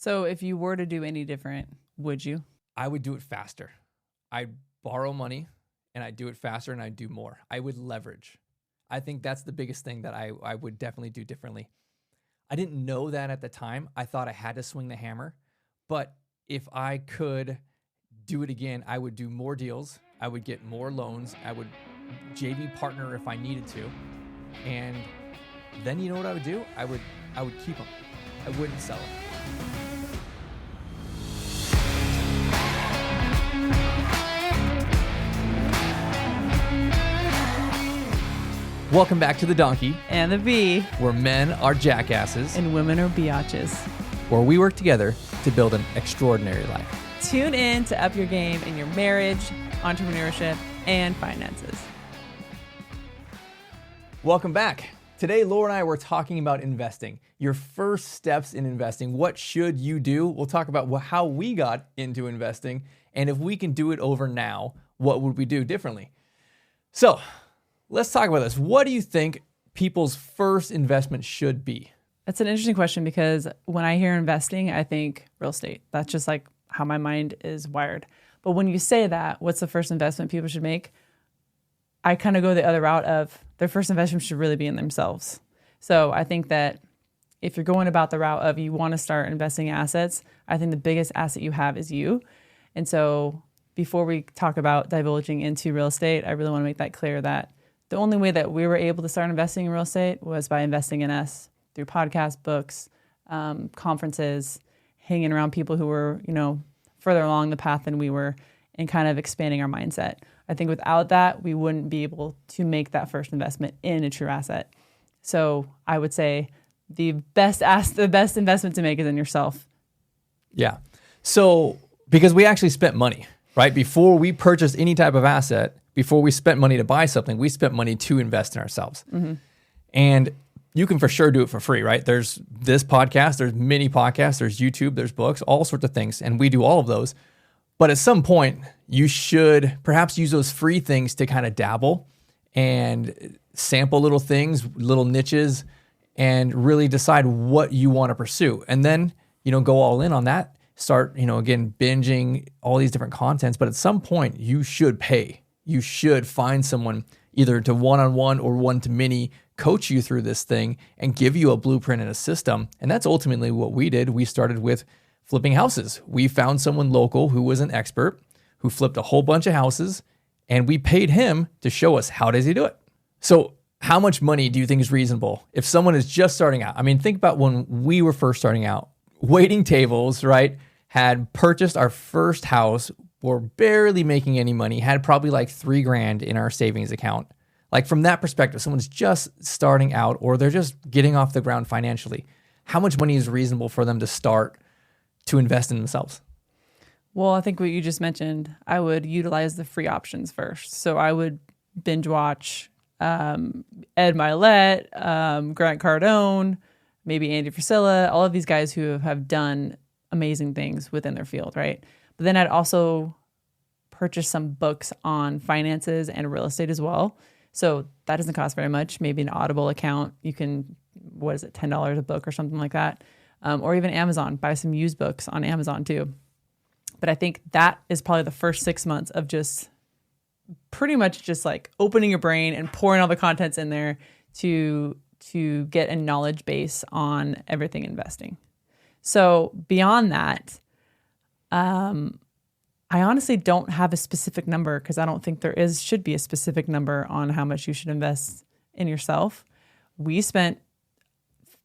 So if you were to do any different, would you? I would do it faster. I'd borrow money and I'd do it faster and I'd do more. I would leverage. I think that's the biggest thing that I would definitely do differently. I didn't know that at the time. I thought I had to swing the hammer. But if I could do it again, I would do more deals. I would get more loans. I would JV partner if I needed to. And then you know what I would do? I would keep them. I wouldn't sell them. Welcome back to The Donkey And the B. where men are jackasses And women are biatches. where we work together to build an extraordinary life. Tune in to up your game in your marriage, entrepreneurship, and finances. Welcome back. Today, Laura and I were talking about investing. Your first steps in investing. What should you do? We'll talk about how we got into investing. And if we can do it over now, what would we do differently? So let's talk about this. What do you think people's first investment should be? That's an interesting question because when I hear investing, I think real estate. That's just like how my mind is wired. But when you say that, what's the first investment people should make? I kind of go the other route of their first investment should really be in themselves. So I think that if you're going about the route of you want to start investing in assets, I think the biggest asset you have is you. And so before we talk about divulging into real estate, I really want to make that clear that the only way that we were able to start investing in real estate was by investing in us through podcasts, books, conferences, hanging around people who were, further along the path than we were, and kind of expanding our mindset. I think without that, we wouldn't be able to make that first investment in a true asset. So I would say the best investment to make is in yourself. Yeah. So because we actually spent money, right? Before we purchased any type of asset, before we spent money to buy something, we spent money to invest in ourselves. Mm-hmm. And you can for sure do it for free, right? There's this podcast, there's many podcasts, there's YouTube, there's books, all sorts of things. And we do all of those. But at some point, you should perhaps use those free things to kind of dabble and sample little things, little niches, and really decide what you want to pursue. And then, go all in on that. Start, again, binging all these different contents. But at some point, you should pay. You should find someone either to one-on-one or one-to-many coach you through this thing and give you a blueprint and a system. And that's ultimately what we did. We started with flipping houses. We found someone local who was an expert, who flipped a whole bunch of houses, and we paid him to show us how does he do it. So how much money do you think is reasonable if someone is just starting out? I mean, think about when we were first starting out, waiting tables, right? Had purchased our first house, were barely making any money, had probably like $3,000 in our savings account. Like from that perspective, someone's just starting out or they're just getting off the ground financially. How much money is reasonable for them to start to invest in themselves? Well, I think what you just mentioned, I would utilize the free options first. So I would binge watch Ed Milet, Grant Cardone, maybe Andy Frisella, all of these guys who have done amazing things within their field, right? But then I'd also purchase some books on finances and real estate as well. So that doesn't cost very much. Maybe an Audible account. You can, $10 a book or something like that. Or even Amazon, buy some used books on Amazon too. But I think that is probably the first 6 months of just pretty much just like opening your brain and pouring all the contents in there to get a knowledge base on everything investing. So beyond that, I honestly don't have a specific number because I don't think should be a specific number on how much you should invest in yourself. We spent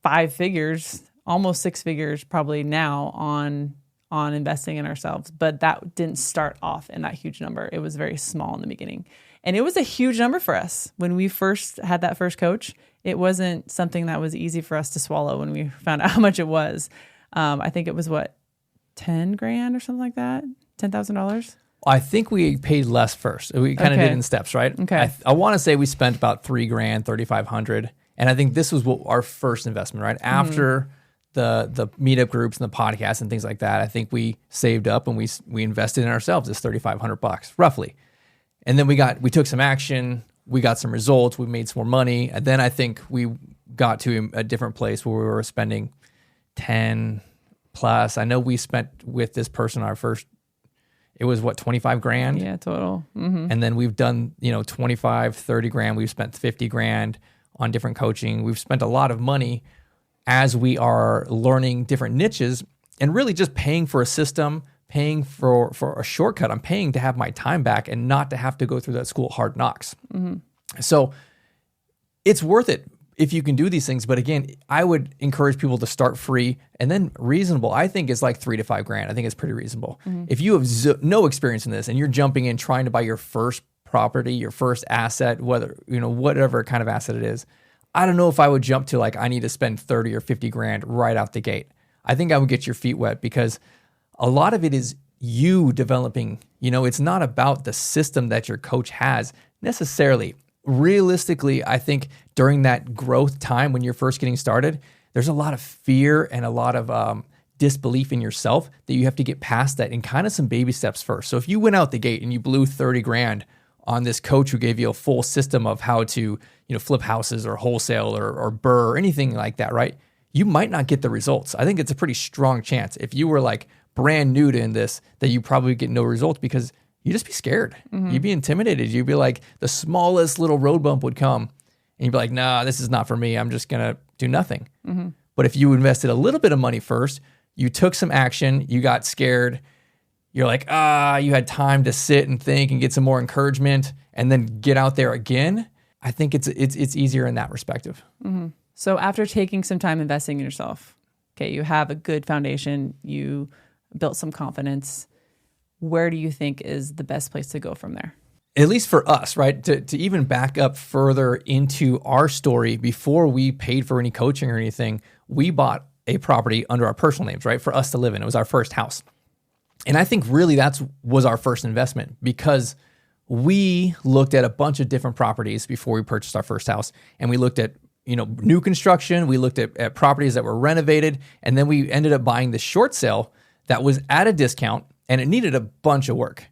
5 figures, almost 6 figures probably now on investing in ourselves, but that didn't start off in that huge number. It was very small in the beginning. And it was a huge number for us. When we first had that first coach, it wasn't something that was easy for us to swallow when we found out how much it was. I think it was $10,000 or something like that? $10,000? I think we paid less first. We kind of did it in steps, right? Okay. I want to say we spent about $3,000, $3,500. And I think this was our first investment, right? After the meetup groups and the podcasts and things like that, I think we saved up and we invested in ourselves this $3,500 roughly. And then we took some action, we got some results, we made some more money. And then I think we got to a different place where we were spending 10, plus. I know we spent with this person our first, it was what, 25 grand? Yeah, total. Mm-hmm. And then we've done, 25, 30 grand. We've spent 50 grand on different coaching. We've spent a lot of money as we are learning different niches and really just paying for a system, paying for a shortcut. I'm paying to have my time back and not to have to go through that school of hard knocks. Mm-hmm. So it's worth it if you can do these things. But again, I would encourage people to start free and then reasonable. I think it's like $3 to $5 grand. I think it's pretty reasonable. Mm-hmm. If you have no experience in this and you're jumping in trying to buy your first property, your first asset, whether, whatever kind of asset it is, I don't know if I would jump to like, I need to spend 30 or 50 grand right out the gate. I think I would get your feet wet because a lot of it is you developing, it's not about the system that your coach has necessarily. Realistically, I think during that growth time when you're first getting started, there's a lot of fear and a lot of disbelief in yourself that you have to get past that in kind of some baby steps first. So if you went out the gate and you blew 30 grand on this coach who gave you a full system of how to, flip houses or wholesale or burr or anything like that, right? You might not get the results. I think it's a pretty strong chance if you were like brand new to this that you probably get no results because you'd just be scared. Mm-hmm. You'd be intimidated. You'd be like, the smallest little road bump would come and you'd be like, nah, this is not for me. I'm just going to do nothing. Mm-hmm. But if you invested a little bit of money first, you took some action, you got scared, you're like, you had time to sit and think and get some more encouragement and then get out there again. I think it's easier in that perspective. Mm-hmm. So after taking some time investing in yourself, okay, you have a good foundation, you built some confidence. Where do you think is the best place to go from there? At least for us, right? To even back up further into our story, before we paid for any coaching or anything, we bought a property under our personal names, right? For us to live in. It was our first house. And I think really was our first investment because we looked at a bunch of different properties before we purchased our first house. And we looked at, new construction. We looked at properties that were renovated. And then we ended up buying the short sale that was at a discount and it needed a bunch of work.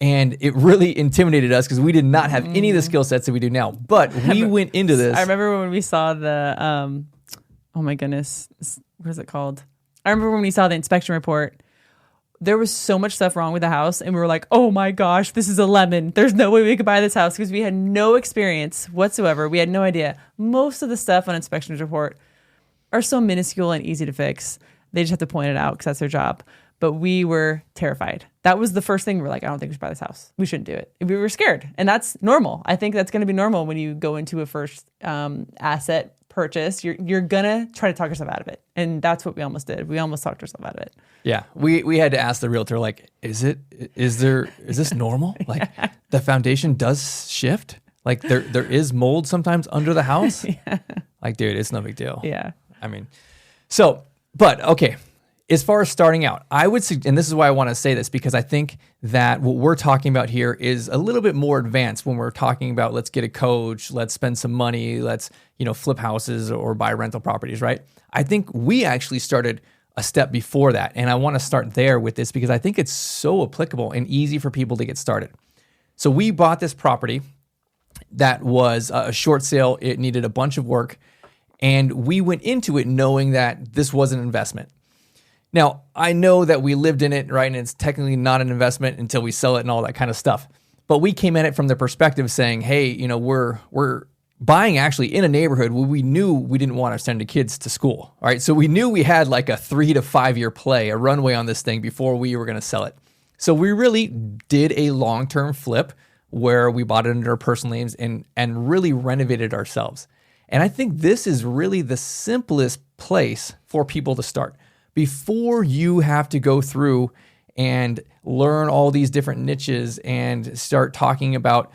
And it really intimidated us because we did not have any of the skill sets that we do now. But we went into this. I remember when we saw the, oh my goodness, what is it called? I remember when we saw the inspection report, there was so much stuff wrong with the house. And we were like, oh my gosh, this is a lemon. There's no way we could buy this house because we had no experience whatsoever. We had no idea. Most of the stuff on inspection report are so minuscule and easy to fix. They just have to point it out because that's their job. But we were terrified. That was the first thing we were like, I don't think we should buy this house. We shouldn't do it. We were scared. And that's normal. I think that's going to be normal when you go into a first asset purchase. You're going to try to talk yourself out of it. And that's what we almost did. We almost talked ourselves out of it. Yeah. We had to ask the realtor, like, is this normal? Like the foundation does shift? Like there is mold sometimes under the house? Yeah. Like, dude, it's no big deal. Yeah. I mean, but okay. As far as starting out, I would suggest, and this is why I want to say this, because I think that what we're talking about here is a little bit more advanced when we're talking about let's get a coach, let's spend some money, let's, flip houses or buy rental properties, right? I think we actually started a step before that. And I want to start there with this because I think it's so applicable and easy for people to get started. So we bought this property that was a short sale. It needed a bunch of work. And we went into it knowing that this was an investment. Now, I know that we lived in it, right? And it's technically not an investment until we sell it and all that kind of stuff. But we came at it from the perspective saying, hey, we're buying actually in a neighborhood where we knew we didn't want to send the kids to school. All right. So we knew we had like a 3 to 5 year play, a runway on this thing before we were going to sell it. So we really did a long-term flip where we bought it under our personal names and really renovated ourselves. And I think this is really the simplest place for people to start. Before you have to go through and learn all these different niches and start talking about,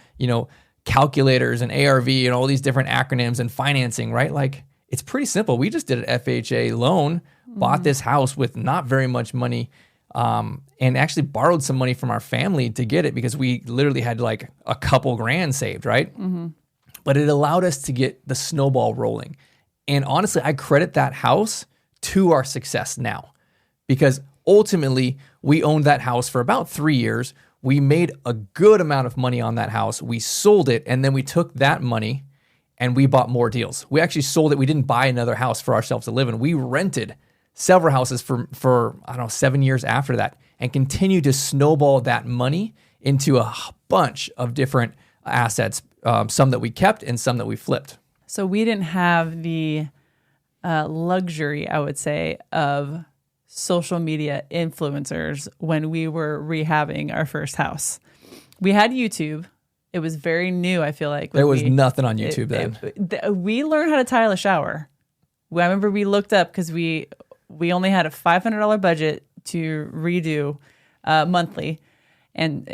calculators and ARV and all these different acronyms and financing, right? Like it's pretty simple. We just did an FHA loan, bought this house with not very much money, and actually borrowed some money from our family to get it because we literally had like a couple grand saved, right? Mm-hmm. But it allowed us to get the snowball rolling. And honestly, I credit that house to our success now because ultimately we owned that house for about 3 years. We made a good amount of money on that house. We sold it and then we took that money and we bought more deals. We actually sold it. We didn't buy another house for ourselves to live in. We rented several houses for I don't know, 7 years after that, and continued to snowball that money into a bunch of different assets, some that we kept and some that we flipped. So we didn't have the luxury, I would say, of social media influencers when we were rehabbing our first house. We had YouTube. It was very new, I feel like. There was nothing on YouTube then. We learned how to tile a shower. I remember we looked up because we only had a $500 budget to redo monthly. And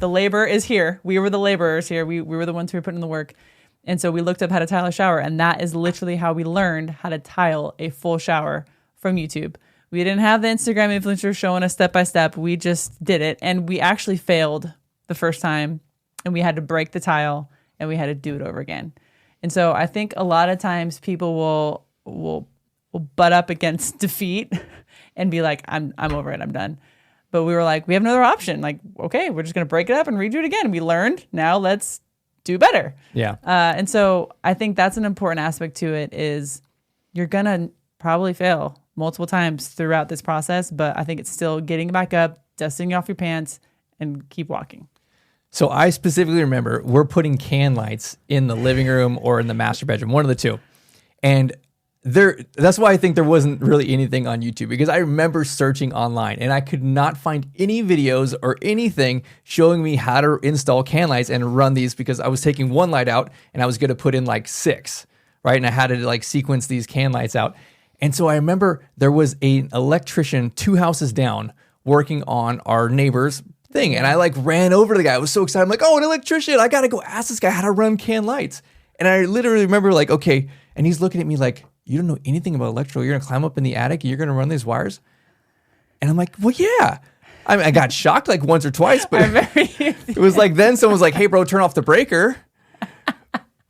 the labor is here. We were the laborers here. We were the ones who were putting in the work. And so we looked up how to tile a shower. And that is literally how we learned how to tile a full shower from YouTube. We didn't have the Instagram influencers showing us step by step. We just did it. And we actually failed the first time. And we had to break the tile and we had to do it over again. And so I think a lot of times people will butt up against defeat and be like, I'm over it. I'm done. But we were like, we have another option. Like, okay, we're just going to break it up and redo it again. We learned. Now let's do better. Yeah. And so I think that's an important aspect to it is you're going to probably fail multiple times throughout this process. But I think it's still getting back up, dusting off your pants, and keep walking. So I specifically remember we're putting can lights in the living room or in the master bedroom, one of the two. And that's why I think there wasn't really anything on YouTube, because I remember searching online and I could not find any videos or anything showing me how to install can lights and run these, because I was taking one light out and I was going to put in like 6, right? And I had to like sequence these can lights out. And so I remember there was an electrician 2 houses down working on our neighbor's thing. And I like ran over to the guy. I was so excited. I'm like, oh, an electrician. I got to go ask this guy how to run can lights. And I literally remember like, okay. And he's looking at me like, you don't know anything about electrical. You're going to climb up in the attic and you're going to run these wires? And I'm like, well, yeah. I mean, I got shocked like once or twice, but it was like then someone was like, hey, bro, turn off the breaker.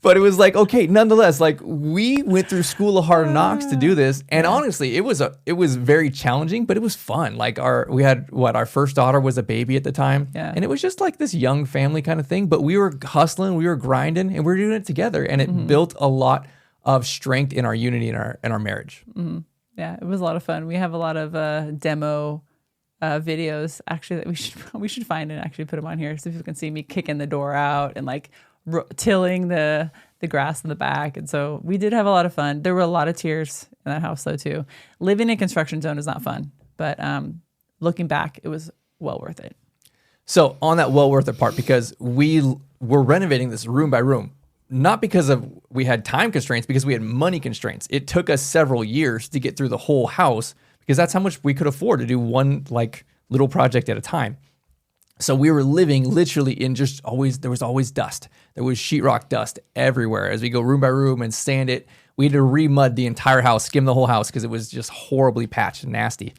But it was like, okay, nonetheless, like we went through school of hard knocks to do this. And honestly, it was very challenging, but it was fun. Like our first daughter was a baby at the time. Yeah. And it was just like this young family kind of thing. But we were hustling, we were grinding, and we were doing it together. And it built a lot of strength in our unity in our marriage. Mm-hmm. Yeah, it was a lot of fun. We have a lot of demo videos actually that we should find and actually put them on here so people can see me kicking the door out and like tilling the grass in the back. And so we did have a lot of fun. There were a lot of tears in that house though too. Living in a construction zone is not fun, but looking back, it was well worth it. So on that well worth it part, because we were renovating this room by room, not because we had time constraints, because we had money constraints. It took us several years to get through the whole house because that's how much we could afford to do one like little project at a time. So we were living literally in there was always dust. There was sheetrock dust everywhere. As we go room by room and sand it, we had to re-mud the entire house, skim the whole house because it was just horribly patched and nasty.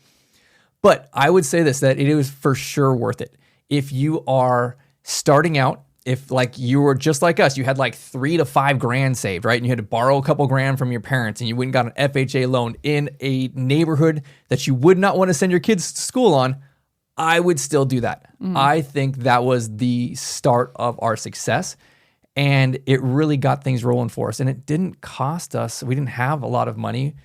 But I would say this, that it was for sure worth it. If you are starting out, if like you were just like us, you had like $3,000 to $5,000 saved, right? And you had to borrow a couple grand from your parents and you went and got an FHA loan in a neighborhood that you would not want to send your kids to school on, I would still do that. I think that was the start of our success, and it really got things rolling for us. And it didn't cost us. We didn't have a lot of money.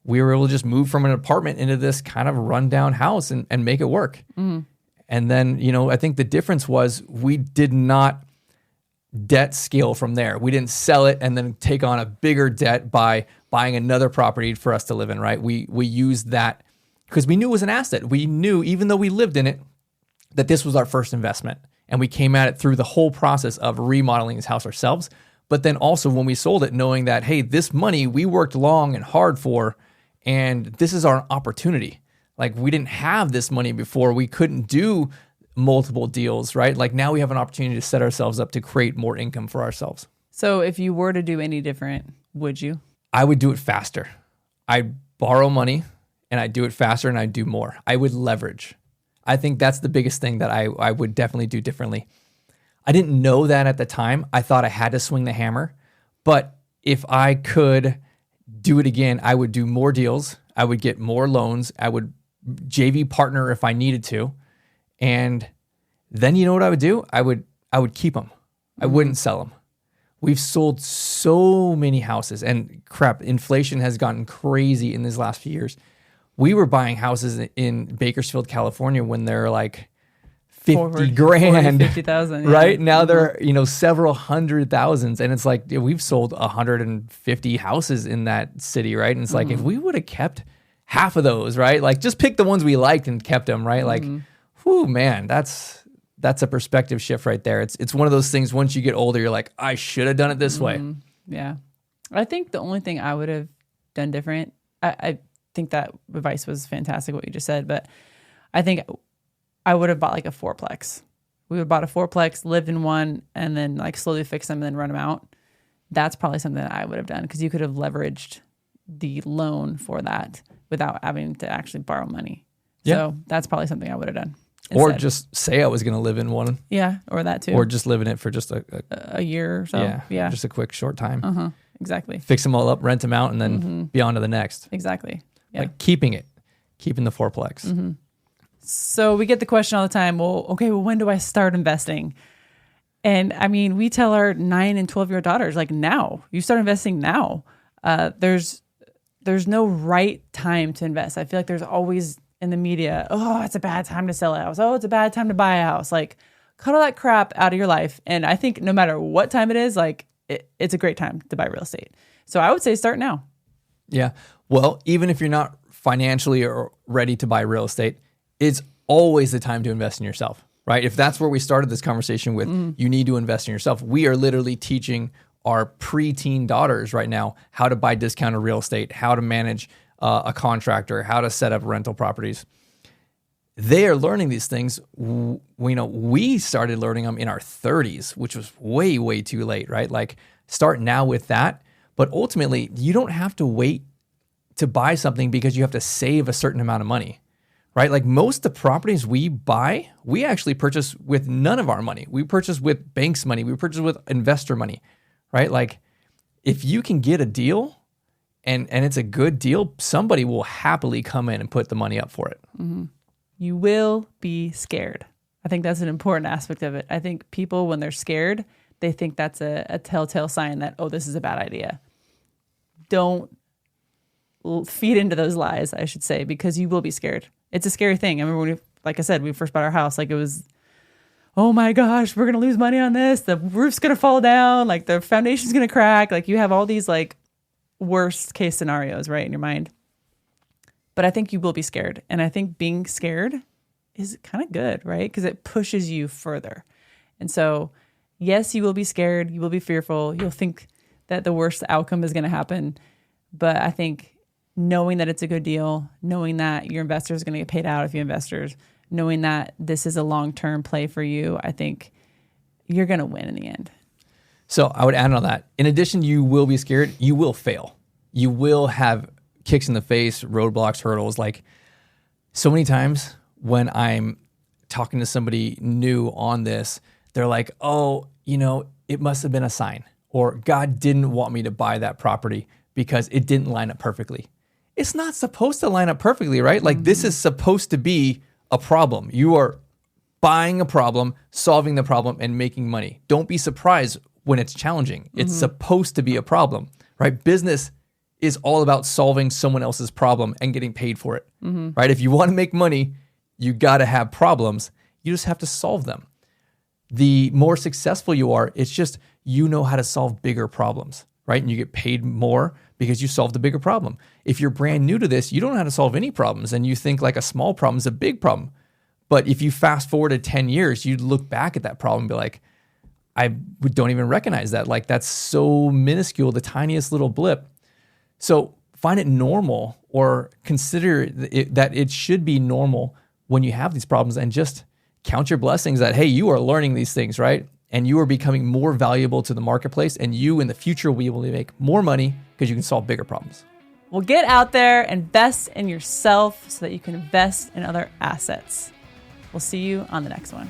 We were able to just move from an apartment into this kind of rundown house and make it work. And then, I think the difference was we did not debt scale from there. We didn't sell it and then take on a bigger debt by buying another property for us to live in, right? We used that because we knew it was an asset. We knew, even though we lived in it, that this was our first investment. And we came at it through the whole process of remodeling this house ourselves. But then also when we sold it, knowing that, hey, this money we worked long and hard for, and this is our opportunity. Like we didn't have this money before. We couldn't do multiple deals, right? Like now we have an opportunity to set ourselves up to create more income for ourselves. So if you were to do any different, would you? I would do it faster. I'd borrow money and I'd do it faster and I'd do more. I would leverage. I think that's the biggest thing that I would definitely do differently. I didn't know that at the time. I thought I had to swing the hammer. But if I could do it again, I would do more deals. I would get more loans. I would JV partner if I needed to. And then you know what I would do? I would keep them. I wouldn't sell them. We've sold so many houses, and crap, inflation has gotten crazy in these last few years. we were buying houses in Bakersfield, California when they're like 50 Forward, grand, 50,000, right? Now they're, several hundred thousands. And it's like, we've sold 150 houses in that city, right? And it's like, if we would have kept half of those, right? Like just pick the ones we liked and kept them, right? Like, whew, man, that's a perspective shift right there. It's one of those things, once you get older, you're like, I should have done it this way. Yeah. I think the only thing I would have done different, I think that advice was fantastic, what you just said, but I think I would have bought like a fourplex. We would have bought a fourplex, lived in one, and then like slowly fix them and then run them out. That's probably something that I would have done, because you could have leveraged the loan for that without having to actually borrow money. Yeah. So that's probably something I would have done. Or just say I was going to live in one. Yeah, or that too. Or just live in it for just a year or so. Yeah. Just a quick short time. Exactly. Fix them all up, rent them out, and then be on to the next. Exactly. Yeah. Like keeping the fourplex. So we get the question all the time, well, when do I start investing? And I mean, we tell our 9 and 12-year-old daughters, like, now. You start investing now. There's no right time to invest. I feel like there's always in the media, oh, it's a bad time to sell a house. Oh, it's a bad time to buy a house. Like, cut all that crap out of your life. And I think no matter what time it is, like, it's a great time to buy real estate. So I would say start now. Yeah. Well, even if you're not financially or ready to buy real estate, it's always the time to invest in yourself, right? If that's where we started this conversation with, you need to invest in yourself. We are literally teaching our preteen daughters right now how to buy discounted real estate, how to manage a contractor, how to set up rental properties. They are learning these things. We started learning them in our 30s, which was way, way too late, right? Like, start now with that. But ultimately, you don't have to wait to buy something because you have to save a certain amount of money, right? Like, most of the properties we buy, we actually purchase with none of our money. We purchase with banks' money. We purchase with investor money, right? Like, if you can get a deal and it's a good deal, somebody will happily come in and put the money up for it. You will be scared. I think that's an important aspect of it. I think people, when they're scared, they think that's a telltale sign that, oh, this is a bad idea. Don't feed into those lies, I should say, because you will be scared. It's a scary thing. I remember when like I said, we first bought our house, like, it was, oh my gosh, we're going to lose money on this. The roof's going to fall down. Like, the foundation's going to crack. Like, you have all these like worst case scenarios, right, in your mind. But I think you will be scared. And I think being scared is kind of good, right? Because it pushes you further. And so, yes, you will be scared. You will be fearful. You'll think that the worst outcome is going to happen. But I think knowing that it's a good deal, knowing that your investor is going to get paid out if you investors, knowing that this is a long-term play for you, I think you're going to win in the end. So I would add on that. In addition, you will be scared. You will fail. You will have kicks in the face, roadblocks, hurdles. Like, so many times when I'm talking to somebody new on this, they're like, oh, it must have been a sign, or God didn't want me to buy that property because it didn't line up perfectly. It's not supposed to line up perfectly, right? Like, this is supposed to be a problem. You are buying a problem, solving the problem, and making money. Don't be surprised when it's challenging. It's supposed to be a problem, right? Business is all about solving someone else's problem and getting paid for it, right? If you want to make money, you got to have problems. You just have to solve them. The more successful you are, it's just you know how to solve bigger problems, right? And you get paid more because you solved a bigger problem. If you're brand new to this, you don't know how to solve any problems, and you think like a small problem is a big problem. But if you fast forward 10 years, you'd look back at that problem and be like, I don't even recognize that. Like, that's so minuscule, the tiniest little blip. So find it normal, or consider that it should be normal when you have these problems, and just count your blessings that, hey, you are learning these things, right? And you are becoming more valuable to the marketplace, and you in the future will be able to make more money because you can solve bigger problems. Well, get out there, invest in yourself so that you can invest in other assets. We'll see you on the next one.